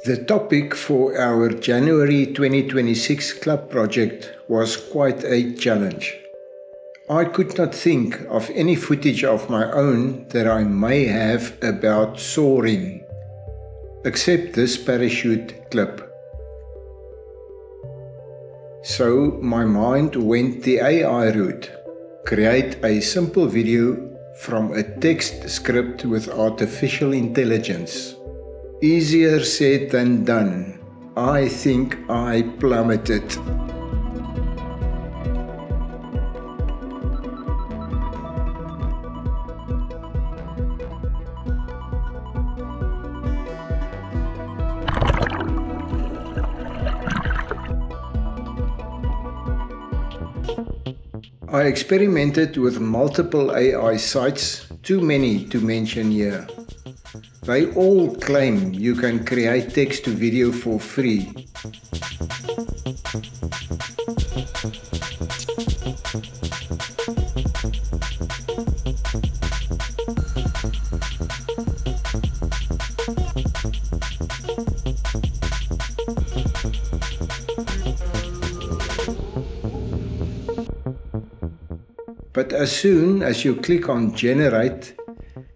The topic for our January 2026 club project was quite a challenge. I could not think of any footage of my own that I may have about soaring, except this parachute clip. So my mind went the AI route, create a simple video from a text script with artificial intelligence. Easier said than done. I think I plummeted. I experimented with multiple AI sites, too many to mention here. They all claim you can create text to video for free. But as soon as you click on Generate,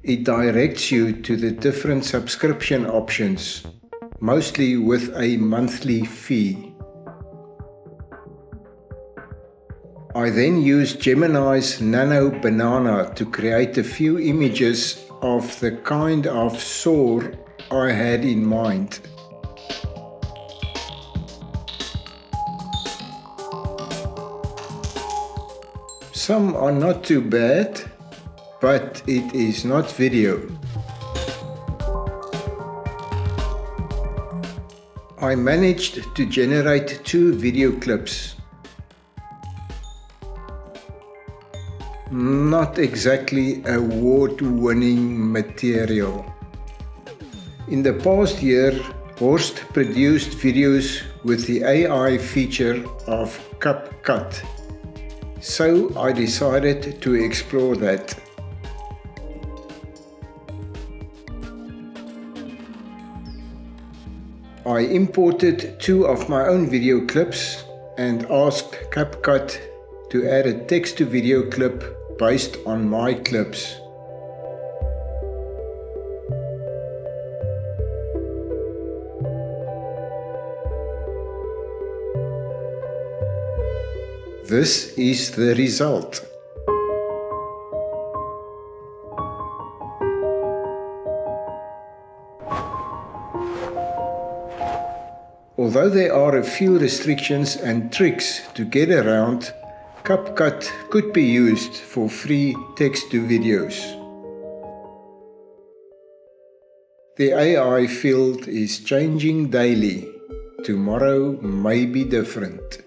it directs you to the different subscription options, mostly with a monthly fee. I then used Gemini's Nano Banana to create a few images of the kind of soar I had in mind. Some are not too bad, but it is not video. I managed to generate 2 video clips. Not exactly award-winning material. In the past year, Horst produced videos with the AI feature of CapCut. So I decided to explore that. I imported 2 of my own video clips and asked CapCut to add a text-to-video clip based on my clips. This is the result. Although there are a few restrictions and tricks to get around, CapCut could be used for free text-to-videos. The AI field is changing daily. Tomorrow may be different.